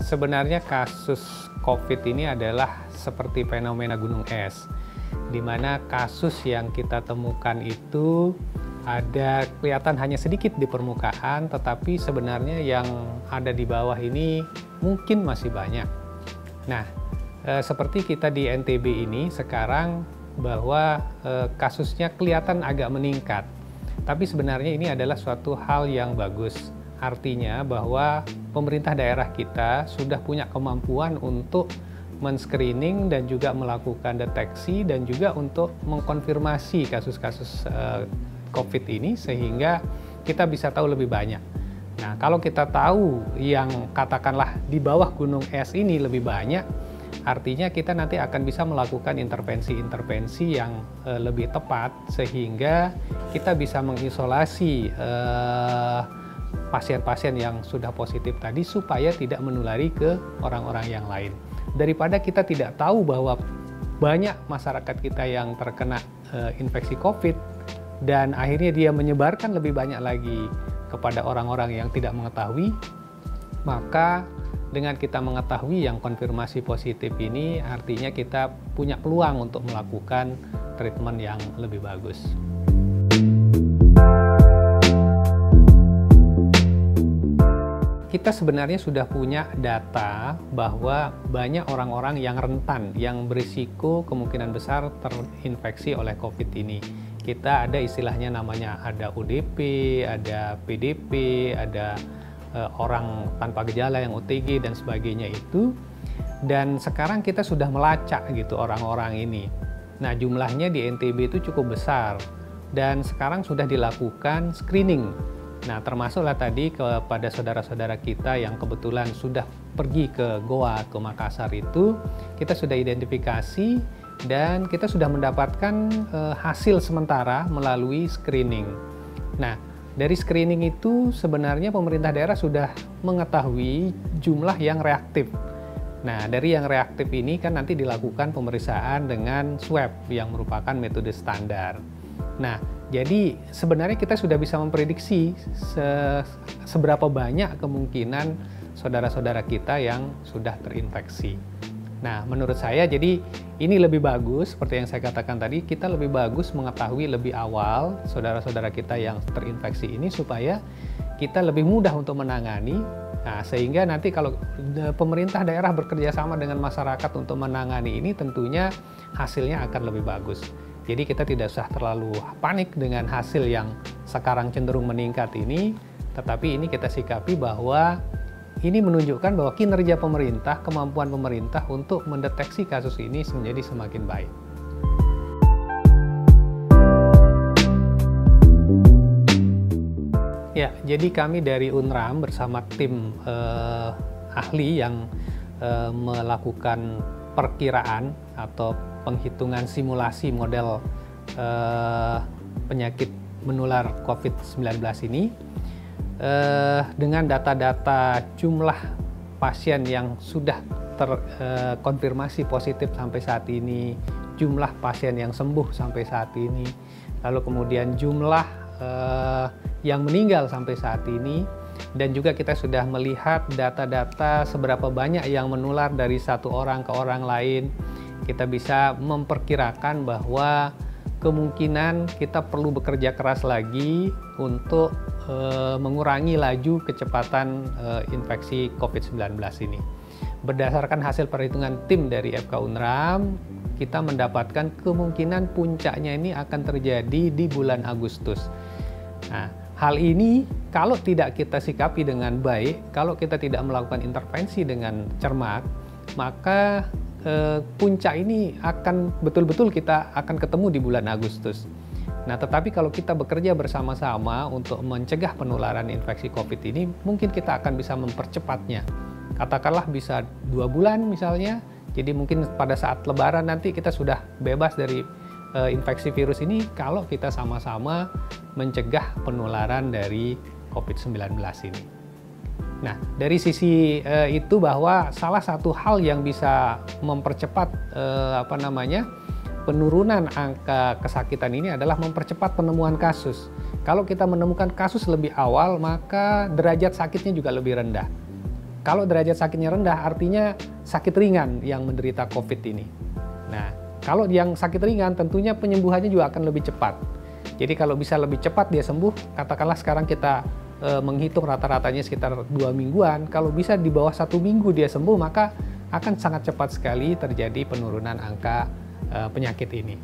sebenarnya kasus COVID ini adalah seperti fenomena gunung es, di mana kasus yang kita temukan itu ada kelihatan hanya sedikit di permukaan, tetapi sebenarnya yang ada di bawah ini mungkin masih banyak. Nah, seperti kita di NTB ini sekarang bahwa kasusnya kelihatan agak meningkat, tapi sebenarnya ini adalah suatu hal yang bagus. Artinya bahwa pemerintah daerah kita sudah punya kemampuan untuk men-screening dan juga melakukan deteksi dan juga untuk mengkonfirmasi kasus-kasus COVID ini sehingga kita bisa tahu lebih banyak. Nah, kalau kita tahu yang katakanlah di bawah gunung es ini lebih banyak, artinya kita nanti akan bisa melakukan intervensi-intervensi yang lebih tepat sehingga kita bisa mengisolasi pasien-pasien yang sudah positif tadi supaya tidak menulari ke orang-orang yang lain. Daripada kita tidak tahu bahwa banyak masyarakat kita yang terkena infeksi COVID dan akhirnya dia menyebarkan lebih banyak lagi kepada orang-orang yang tidak mengetahui, maka dengan kita mengetahui yang konfirmasi positif ini artinya kita punya peluang untuk melakukan treatment yang lebih bagus. Kita sebenarnya sudah punya data bahwa banyak orang-orang yang rentan, yang berisiko kemungkinan besar terinfeksi oleh COVID ini. Kita ada istilahnya namanya ada ODP, ada PDP, ada orang tanpa gejala yang OTG dan sebagainya itu. Dan sekarang kita sudah melacak gitu orang-orang ini. Nah, jumlahnya di NTB itu cukup besar dan sekarang sudah dilakukan screening. Nah, termasuklah tadi kepada saudara-saudara kita yang kebetulan sudah pergi ke Goa, ke Makassar itu, kita sudah identifikasi dan kita sudah mendapatkan hasil sementara melalui screening. Nah, dari screening itu sebenarnya pemerintah daerah sudah mengetahui jumlah yang reaktif. Nah, dari yang reaktif ini kan nanti dilakukan pemeriksaan dengan swab yang merupakan metode standar. Nah, jadi sebenarnya kita sudah bisa memprediksi seberapa banyak kemungkinan saudara-saudara kita yang sudah terinfeksi. Nah, menurut saya jadi ini lebih bagus, seperti yang saya katakan tadi, kita lebih bagus mengetahui lebih awal saudara-saudara kita yang terinfeksi ini supaya kita lebih mudah untuk menangani. Nah, sehingga nanti kalau pemerintah daerah bekerja sama dengan masyarakat untuk menangani ini tentunya hasilnya akan lebih bagus. Jadi kita tidak usah terlalu panik dengan hasil yang sekarang cenderung meningkat ini, tetapi ini kita sikapi bahwa ini menunjukkan bahwa kinerja pemerintah, kemampuan pemerintah untuk mendeteksi kasus ini menjadi semakin baik. Ya, jadi kami dari UNRAM bersama tim ahli yang melakukan perkiraan atau penghitungan simulasi model penyakit menular COVID-19 ini dengan data-data jumlah pasien yang sudah terkonfirmasi positif sampai saat ini, jumlah pasien yang sembuh sampai saat ini, lalu kemudian jumlah yang meninggal sampai saat ini, dan juga kita sudah melihat data-data seberapa banyak yang menular dari satu orang ke orang lain. Kita bisa memperkirakan bahwa kemungkinan kita perlu bekerja keras lagi untuk mengurangi laju kecepatan infeksi COVID-19 ini. Berdasarkan hasil perhitungan tim dari FK UNRAM, kita mendapatkan kemungkinan puncaknya ini akan terjadi di bulan Agustus. Nah, hal ini kalau tidak kita sikapi dengan baik, kalau kita tidak melakukan intervensi dengan cermat, maka puncak ini akan betul-betul kita akan ketemu di bulan Agustus. Nah, tetapi kalau kita bekerja bersama-sama untuk mencegah penularan infeksi COVID ini, mungkin kita akan bisa mempercepatnya. Katakanlah bisa 2 bulan misalnya, jadi mungkin pada saat Lebaran nanti kita sudah bebas dari infeksi virus ini kalau kita sama-sama mencegah penularan dari COVID-19 ini. Nah, dari sisi itu bahwa salah satu hal yang bisa mempercepat penurunan angka kesakitan ini adalah mempercepat penemuan kasus. Kalau kita menemukan kasus lebih awal, maka derajat sakitnya juga lebih rendah. Kalau derajat sakitnya rendah artinya sakit ringan yang menderita COVID ini. Nah, kalau yang sakit ringan tentunya penyembuhannya juga akan lebih cepat. Jadi kalau bisa lebih cepat dia sembuh, katakanlah sekarang kita menghitung rata-ratanya sekitar 2 mingguan, kalau bisa di bawah 1 minggu dia sembuh, maka akan sangat cepat sekali terjadi penurunan angka penyakit ini.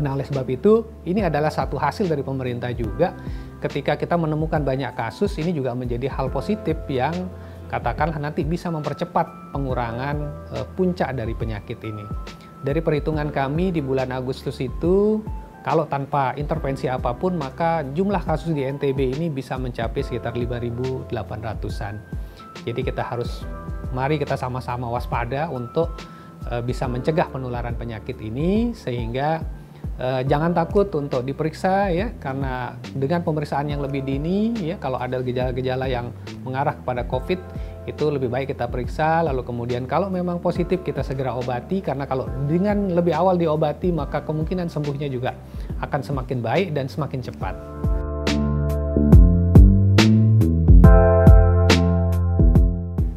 Nah, oleh sebab itu, ini adalah satu hasil dari pemerintah juga. Ketika kita menemukan banyak kasus, ini juga menjadi hal positif yang katakanlah nanti bisa mempercepat pengurangan puncak dari penyakit ini. Dari perhitungan kami di bulan Agustus itu, kalau tanpa intervensi apapun, maka jumlah kasus di NTB ini bisa mencapai sekitar 5.800-an. Jadi mari kita sama-sama waspada untuk bisa mencegah penularan penyakit ini, sehingga jangan takut untuk diperiksa ya, karena dengan pemeriksaan yang lebih dini ya, kalau ada gejala-gejala yang mengarah kepada COVID, itu lebih baik kita periksa, lalu kemudian kalau memang positif kita segera obati, karena kalau dengan lebih awal diobati maka kemungkinan sembuhnya juga akan semakin baik dan semakin cepat.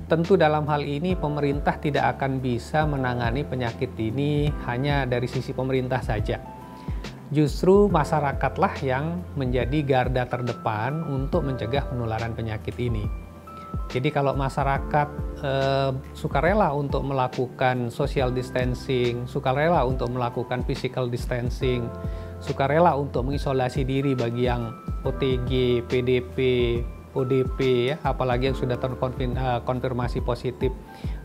Tentu dalam hal ini pemerintah tidak akan bisa menangani penyakit ini hanya dari sisi pemerintah saja. Justru masyarakatlah yang menjadi garda terdepan untuk mencegah penularan penyakit ini. Jadi kalau masyarakat sukarela untuk melakukan social distancing, sukarela untuk melakukan physical distancing, sukarela untuk mengisolasi diri bagi yang OTG, PDP, ODP, ya, apalagi yang sudah terkonfirmasi positif,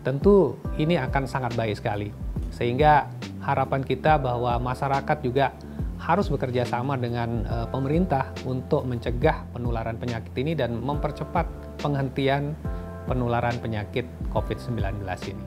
tentu ini akan sangat baik sekali. Sehingga harapan kita bahwa masyarakat juga harus bekerja sama dengan pemerintah untuk mencegah penularan penyakit ini dan mempercepat penghentian penularan penyakit COVID-19 ini.